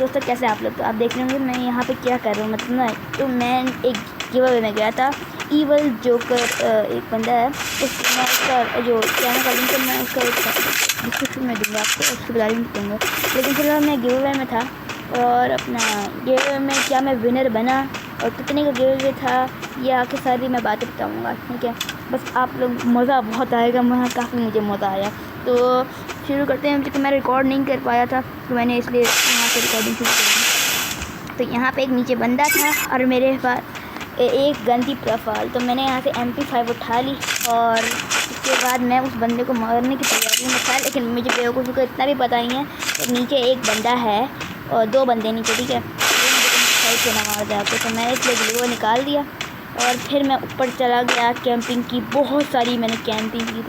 दोस्तों कैसे आप लोग, तो आप देख रहे होंगे मैं यहाँ पे क्या कर रहा हूँ। मतलब ना, तो मैं एक गिव अवे में गया था। ईवल जोकर एक बंदा है, उसका मैं उसका जो चैनल का लिंक है मैं उसका डिस्क्रिप्शन में दूँगा आपको, उसके बारे में दूँगा। लेकिन फिलहाल मैं गिव अवे में था और अपना गिव अवे में क्या मैं विनर बना और कितने का गिव अवे था ये आके सारी मैं बातें बताऊँगा। ठीक है, बस आप लोग मज़ा बहुत आएगा, वहाँ काफ़ी मुझे मज़ा आया। तो शुरू करते हैं। क्योंकि मैं रिकॉर्ड नहीं कर पाया था तो मैंने इसलिए यहाँ से रिकॉर्डिंग शुरू कर दी। तो यहाँ पे एक नीचे बंदा था और मेरे पास एक गन थी प्रोफाइल, तो मैंने यहाँ से MP5 उठा ली और उसके बाद मैं उस बंदे को मारने की तैयारी में था। लेकिन मुझे बेवकूफ़ी को इतना भी पता नहीं है तो नीचे एक बंदा है और 2 बंदे नीचे। ठीक है, मुझे से ना मार जाते, तो मैंने इसलिए ग्लू निकाल दिया और फिर मैं ऊपर चला गया। कैंपिंग की बहुत सारी मैंने कैंपिंग की।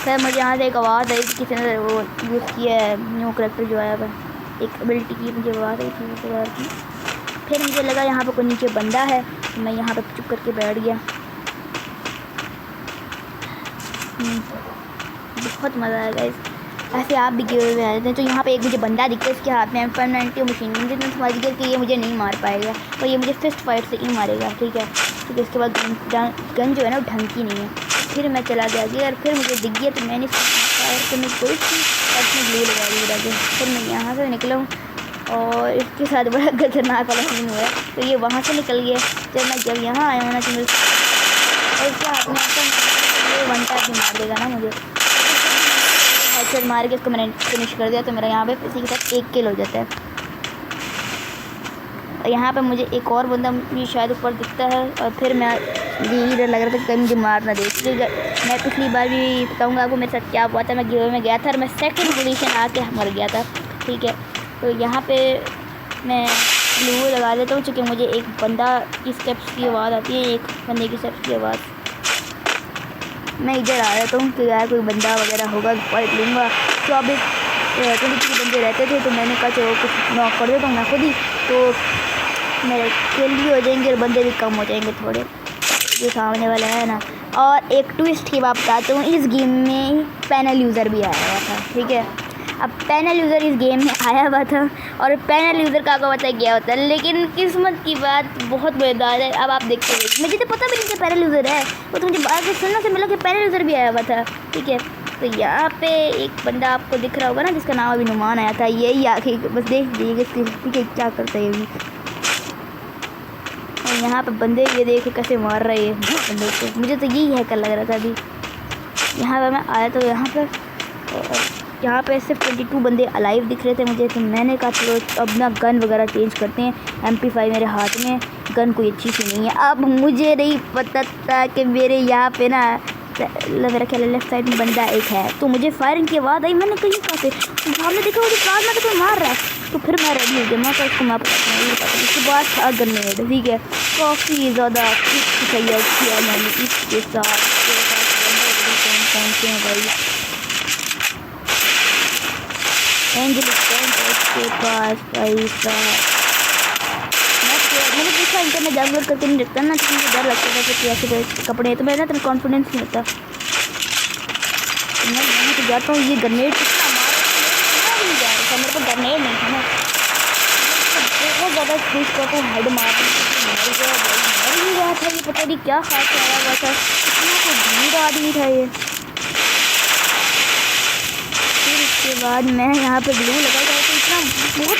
फिर मुझे यहाँ से एक आवाज़ आई कि किसी ने वो यूज़ किया है न्यू करेक्टर जो आया है, एक एबिलिटी की मुझे आवाज़ आई थी प्रकार की। फिर मुझे लगा यहाँ पर कोई नीचे बंदा है तो मैं यहाँ पर चुप करके बैठ गया। बहुत मज़ा आएगा इस ऐसे आप भी गिव अवे आ जाते हैं। तो यहाँ पे एक मुझे बंदा दिखता है, इसके हाथ में M590 मशीन मुझे तो समझ गया कि ये मुझे नहीं मार पाएगा और ये मुझे फिस्ट फाइट से ही मारेगा। ठीक है, तो इसके बाद गन जो है ना वो ढंग की नहीं है। फिर मैं चला गया और फिर मुझे दिख गया तो मैंने फायर करने की कोशिश की और उसमें ग्लू लगा दी। फिर मैं यहाँ से निकला हूँ और इसके साथ बड़ा खतरनाक वाला सीन हुआ है। तो ये वहाँ से निकल गया। जब यहाँ आया हूँ ना तो मेरे और इसके हाथ में ये 1 टैप भी मार देगा ना मुझे। हेडशॉट मार के इसको मैंने फिनिश कर दिया। तो मेरा यहाँ पे इसी के साथ 1 किल हो जाता है। और यहाँ पे मुझे एक और बंदा मुझे शायद ऊपर दिखता है और फिर मैं यही डर लग रहा था कि कहीं मुझे मार ना दे। मैं पिछली बार भी बताऊँगा आपको मेरे साथ क्या हुआ था। मैं गिव अवे में गया था और मैं सेकंड पोजीशन आके मर गया था। ठीक है, तो यहाँ पे मैं ग्लू लगा देता हूँ क्योंकि मुझे एक बंदा की स्टेप्स की आवाज़ आती है, एक बंदे की स्टेप्स की आवाज़। मैं इधर आ जाता हूँ कि यार कोई बंदा वगैरह होगा फाइट लूँगा। तो अब 23 बंदे रहते थे तो मैंने कहा चलो कुछ नॉक कर देता हूँ मैं खुद ही, तो मेरे किल भी हो जाएंगे और बंदे भी कम हो जाएंगे थोड़े जो सामने वाला है ना। और एक ट्विस्ट की बात बताता हूँ, इस गेम में पैनल यूज़र भी आया हुआ था। ठीक है, अब पैनल यूज़र इस गेम में आया हुआ था और पैनल यूज़र का आपको पता क्या होता है। लेकिन किस्मत की बात बहुत मज़ेदार है। अब आप देखते हुए मुझे तो पता भी नहीं कि पैनल यूज़र है, वो तो मुझे बाद में सुनने से मिला कि पैनल यूज़र भी आया हुआ था। ठीक है, तो यहाँ पे एक बंदा आपको दिख रहा होगा ना जिसका नाम अभी नुमान आया था, यही आके बस देख लीजिए ठीक है क्या करता है ये। और यहाँ पे बंदे ये देखो कैसे मार रहे हैं बंदे को, मुझे तो यही हैकर लग रहा था अभी। यहाँ पे मैं आया तो यहाँ पे सिर्फ 22 बंदे अलाइव दिख रहे थे मुझे। तो मैंने कहा चलो अब ना गन वगैरह चेंज करते हैं। MP5 मेरे हाथ में, गन कोई अच्छी सी नहीं है। अब मुझे नहीं पता था कि मेरे यहाँ पे ना मेरा ख्याल लेफ्ट साइड में बंदा एक है, तो मुझे फायरिंग की आवाज़ आई। मैंने कहीं कहा से सामने देखा मुझे कार में तो मार रहा है, तो फिर मैं रेडी हो गया। मैं तो इसको मार उसके बाद था ग्रेनेड। ठीक है, काफ़ी ज़्यादा तैयार किया मैंने इसके साथ भाई के पास पैसा। मैंने पूछा इनका मैं डाउनलोड करके नहीं रखता ना, तो मुझे डर लगता था कि ऐसे कपड़े तो मेरा ना कॉन्फिडेंस नहीं होता। तो मैं तो जाता हूँ। ये ग्रेनेड कितना नहीं जा रहा था, मेरे को ग्रेनेड नहीं था ना, बहुत ज़्यादा स्पीड को हेड मार नहीं रहा था। ये पता नहीं क्या खास आया हुआ था, इतना तो भीड़ आदमी था ये। उसके बाद मैं यहाँ पे ग्लू लगा था तो इतना बहुत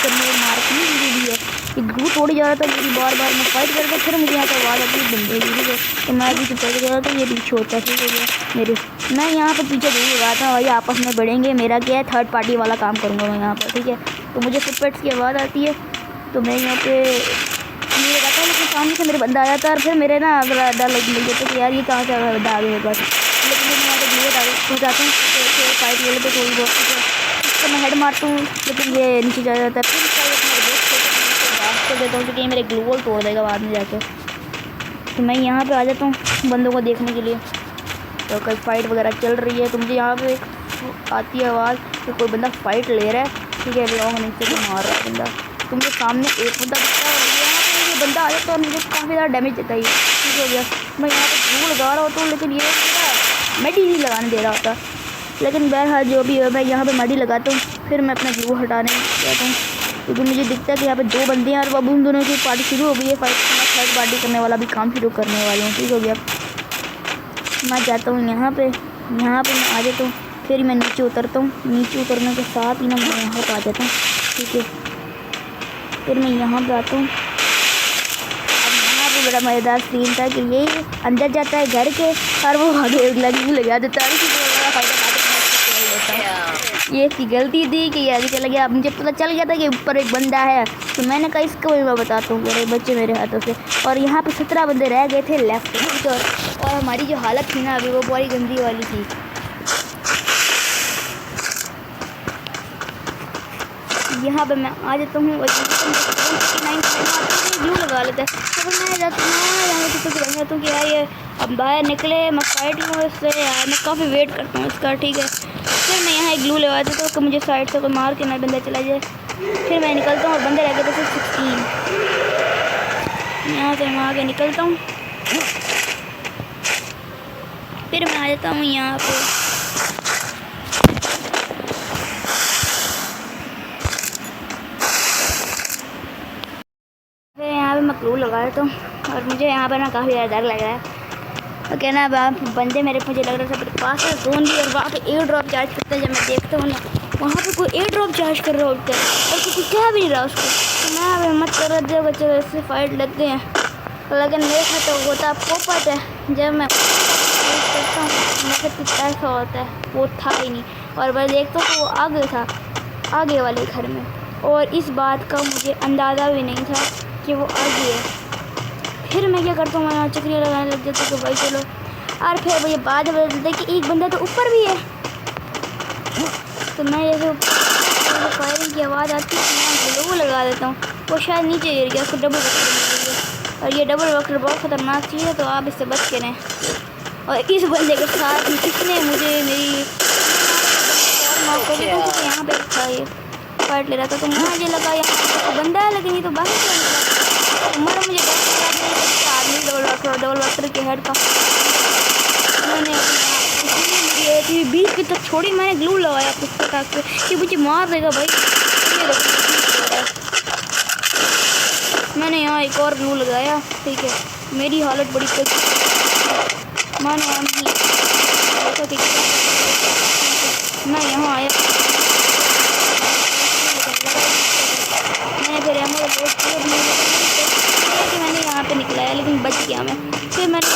ग्रेनेड मारती भी है। ये ग्लू तोड़ी जा रहा था मेरी बार मैं फाइट कर रहा था। फिर मुझे यहाँ पर आवाज़ आती है बंदे की, तो मैं भी चुप कर गया तो ये पीछे होता ठीक हो गया मेरे। मैं यहाँ पर पीछे ग्लू लगा था और ये आपस में बढ़ेंगे। मेरा क्या है, थर्ड पार्टी वाला काम करूँगा मैं यहाँ पर। ठीक है, तो मुझे फुटपेट्स की आवाज़ आती है तो मैं यहाँ पे ग्लू लगाता हूँ, लेकिन सामने से मेरे बंदा आ जाता है और फिर मेरे ना अगला डर लग जाता है कि यार ये कहाँ से बंदा आ गया मेरे पास। लेकिन मैं यहाँ पर ग्लू हो जाता हूँ तो फाइट ले लेते थोड़ी बहुत, तो मैं हेड मारता हूँ लेकिन ये नीचे जा जाता है। फिर कर देता हूँ क्योंकि ये मेरे ग्लू वॉल तोड़ देगा बाद में जाके। तो मैं यहाँ पे आ जाता हूँ बंदों को देखने के लिए। तो कहीं फाइट वगैरह चल रही है तो मुझे यहाँ पे आती है आवाज़ कि कोई बंदा फाइट ले रहा है। ठीक है, लॉन्ग नीचे से मार रहा है बंदा, तो मुझे सामने एक बंदा दिखता है और यहाँ पे ये बंदा आ जाता है और मुझे काफ़ी ज़्यादा डैमेज देता है। ठीक हो गया, मैं यहाँ पर ग्लू लगा रहा होता हूँ लेकिन ये मेडी नहीं लगाने दे रहा होता। लेकिन बहरहाल जो भी है मैं यहाँ पर मेडी लगाता हूँ फिर मैं अपना ग्लू हटाने जाता हूँ क्योंकि मुझे दिखता है कि यहाँ पे 2 बंदे हैं और अब उन दोनों की पार्टी शुरू हो गई है। फाइट मैं थर्ड पार्टी करने वाला भी काम शुरू करने वाला हूँ। ठीक हो गया, मैं जाता हूँ यहाँ पे मैं आ जाता हूँ। फिर मैं नीचे उतरता हूँ। नीचे उतरने के साथ ही ना मैं यहाँ पर आ जाता हूँ। ठीक है, फिर मैं यहाँ पर आता हूँ। अब यहाँ पर बड़ा मज़ेदार सीन था कि ये अंदर जाता है घर के और वो आगे लगा देता है। ये इसकी गलती थी कि आगे चला गया। अब मुझे पता चल गया था कि ऊपर एक बंदा है, तो मैंने कहा इसको भी मैं बताता हूँ मेरे बच्चे मेरे हाथों से। और यहाँ पे 17 बंदे रह गए थे लेफ्ट। और हमारी जो हालत थी ना अभी वो बड़ी गंदी वाली थी। यहाँ पे मैं आ जाता हूँ और ग्लू लगा लेता है। तो मैं जाता हूँ कि यार ये अब बाहर निकले, मैं फाइट लूँ इससे यार, मैं काफ़ी वेट करता हूँ इसका। ठीक है, फिर मैं यहाँ एक ग्लू लगा देता हूँ कि मुझे साइड से कोई मार के ना बंदा चला जाए। फिर मैं निकलता हूँ और बंदे रह गए थे 16। यहाँ से मैं आगे निकलता हूँ। फिर मैं आ जाता हूँ यहाँ पे। फिर यहाँ पे मैं ग्लू लगा देता हूँ और मुझे यहाँ पर ना काफ़ी ज़्यादा डर लग रहा है। तो कहना अब बंदे मुझे लग रहा था मेरे पास है जोन भी, और वहाँ पे एयर ड्रॉप चार्ज करते हैं। जब मैं देखता हूँ ना वहाँ पे कोई एयर ड्रॉप चार्ज कर रहा होता है और कुछ कह भी नहीं रहा उसको। तो मैं अब हिम्मत कर रहा था बच्चे वैसे फाइट लगते हैं, लेकिन मेरे साथ तो होता पोपट है। जब मैं करता हूँ मेरे साथ कुछ ऐसा होता है, वो था ही नहीं। और मैं देखता हूँ तो वो आगे था, आगे वाले घर में, और इस बात का मुझे अंदाज़ा भी नहीं था कि वो आगे है। फिर मैं क्या करता हूँ, मैं चक्रियाँ लगाने लग जाती हूँ कि भाई चलो। और फिर मुझे बाद में पता चलता है कि एक बंदा तो ऊपर भी है। तो मैं जैसे फायरिंग की आवाज़ आती है मैं ग्लू लगा देता हूँ। वो शायद नीचे गिर गया, उसको डबल वक्र मिल गया। और ये डबल वक्र बहुत ख़तरनाक चीज़ है, तो आप इससे बच के रहें। और इस बंदे के साथ इसने मुझे मेरी यहाँ पे था, ये फाइट ले रहा था। तो मुझे लगा यहाँ तो बंदा है, लेकिन ये तो बाहर चला गया। मुझे आदमी डबल वक्र के हेड का मैंने अपनी 20 की तक छोड़ी। मैंने ग्लू लगाया पुस्तक काट पे कि मुझे मार देगा भाई। मैंने यहाँ एक और ग्लू लगाया। ठीक है, मेरी हालत बड़ी मैंने मैं यहाँ आया, मैंने फिर मैंने यहाँ पे निकलाया, लेकिन बच गया मैं। फिर मैंने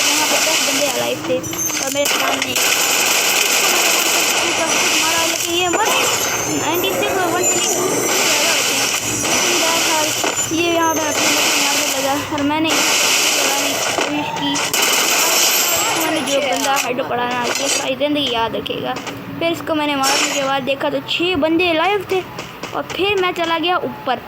यहाँ पे 10 बंदे अलाइव थे और मेरे सामने मारा, लेकिन ये मर 96 और 122 ये यहाँ पे मारने लगा। और मैंने लगाने की कोशिश की, मैंने जो बंदा हेड पड़ाना ये सारी ज़िंदगी याद रखेगा। फिर इसको मैंने मारने के बाद देखा तो 6 बंदे लाइव थे। और फिर मैं चला गया ऊपर,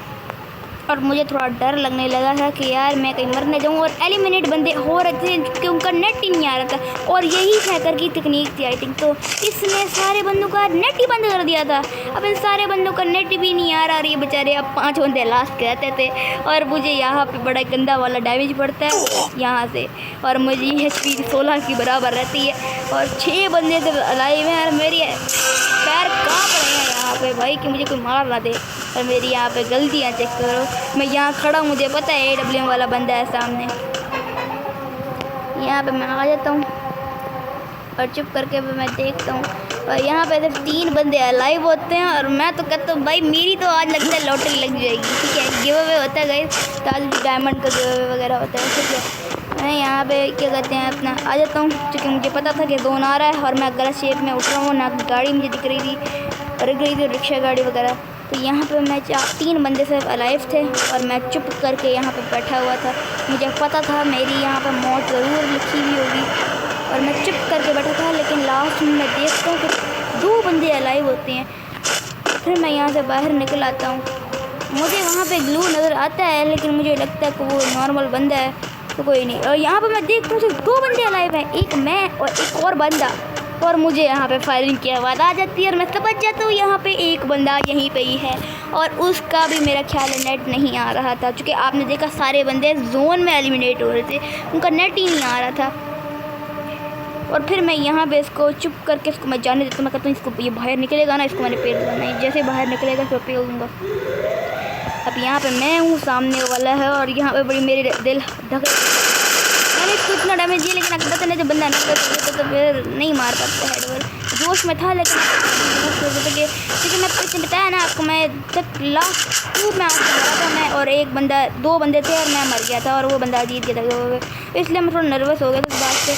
और मुझे थोड़ा डर लगने लगा था कि यार मैं कहीं मर न जाऊँ। और एलिमिनेट बंदे हो रहे थे क्योंकि उनका नेट ही नहीं आ रहा था, और यही हैकर की तकनीक थी आई थिंक। तो इसने सारे बंदों का नेट ही बंद कर दिया था। अब इन सारे बंदों का नेट भी नहीं आ रहा, और ये बेचारे अब 5 बंदे लास्ट रहते थे। और मुझे यहाँ पे बड़ा गंदा वाला डैमेज पड़ता है यहाँ से, और मुझे HP 16 की बराबर रहती है। और 6 बंदे तो अलाइव हैं, और मेरी पैर काँप रहे हैं यहाँ पे भाई कि मुझे कोई मार ना दे। और मेरी यहाँ पे गलतियाँ चेक करो, मैं यहाँ खड़ा हूँ, मुझे पता है AWM वाला बंदा है सामने। यहाँ पे मैं आ जाता हूँ और चुप करके मैं देखता हूँ, और यहाँ पे सिर्फ 3 बंदे अलाइव होते हैं। और मैं तो कहता हूँ भाई मेरी तो आज लगता है लॉटरी लग जाएगी। ठीक है, गिव अवे होता है गाइस, तो आज डायमंड का गिव अवे वगैरह होता है। ठीक है, मैं यहाँ पे क्या कहते हैं अपना आ जाता हूँ, क्योंकि मुझे पता था कि जोन आ रहा है और मैं गलत शेप में उठ रहा हूँ, ना गाड़ी मुझे दिख रही थी, रिक्शा गाड़ी वगैरह। तो यहाँ पे मैं 3 बंदे सिर्फ अलाइव थे, और मैं चुप करके यहाँ पे बैठा हुआ था। मुझे पता था मेरी यहाँ पे मौत ज़रूर लिखी हुई होगी, और मैं चुप करके बैठा था। लेकिन लास्ट में मैं देखता हूँ कि 2 बंदे अलाइव होते हैं। फिर मैं यहाँ से बाहर निकल आता हूँ। मुझे वहाँ पे ग्लू नज़र आता है, लेकिन मुझे लगता है कि वो नॉर्मल बंदा है, तो कोई नहीं। और यहाँ पर मैं देखता हूँ सिर्फ 2 बंदे अलाइव हैं, एक मैं और एक और बंदा। और मुझे यहाँ पे फायरिंग की आवाज़ आ जाती है, और मैं समझ जाता हूँ यहाँ पे एक बंदा यहीं पे ही है, और उसका भी मेरा ख्याल है नेट नहीं आ रहा था, क्योंकि आपने देखा सारे बंदे जोन में एलिमिनेट हो रहे थे, उनका नेट ही नहीं आ रहा था। और फिर मैं यहाँ पे इसको चुप करके इसको मैं जाने देता हूँ। मैं कहता हूँ इसको ये बाहर निकलेगा ना, इसको मैंने पेड़ देना है, जैसे बाहर निकलेगा इसको पेड़ दूँगा। अब यहाँ पे मैं हूँ, सामने वाला है और यहाँ पे बड़ी मेरी दिल धक। मैंने इसको इतना डैमेज दिया लेकिन पता नहीं जब बंदा न तो फिर नहीं मार पाता हेडवर। जोश में था लेकिन क्योंकि मैं पीछे बताया ना आपको, मैं तक लास्ट टू में आके मारा था मैं, और एक बंदा 2 बंदे थे और मैं मर गया था और वो बंदा जीत गया था, इसलिए मैं थोड़ा नर्वस हो गया था इस बात से।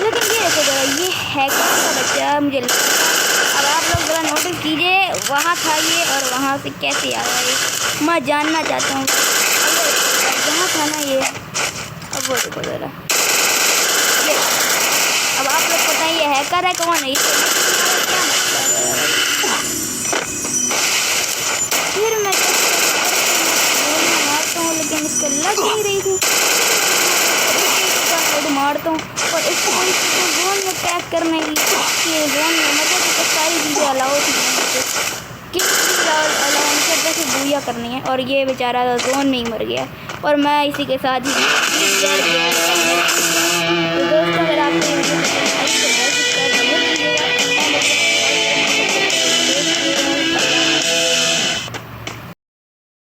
लेकिन ये देखो जरा, ये हैकर का बच्चा मुझे लगता है। अब आप लोग ज़रा नोटिस कीजिए, वहाँ था ये और वहाँ से कैसे आया ये, मैं जानना चाहता हूँ। जहाँ था ना ये, अब वो देखो ज़रा, अब आप लोग पता है ये हैकर है कौन है, क्या मतलब फिर मैं मारता हूँ लेकिन इसको लग नहीं रही थी। मारता हूँ और इसको जोन में पैक करने की जोन में मतलब कि सारी चीज़ें अलाउ थी जैसे बुया करनी है, और ये बेचारा जोन में ही मर गया और मैं इसी के साथ ही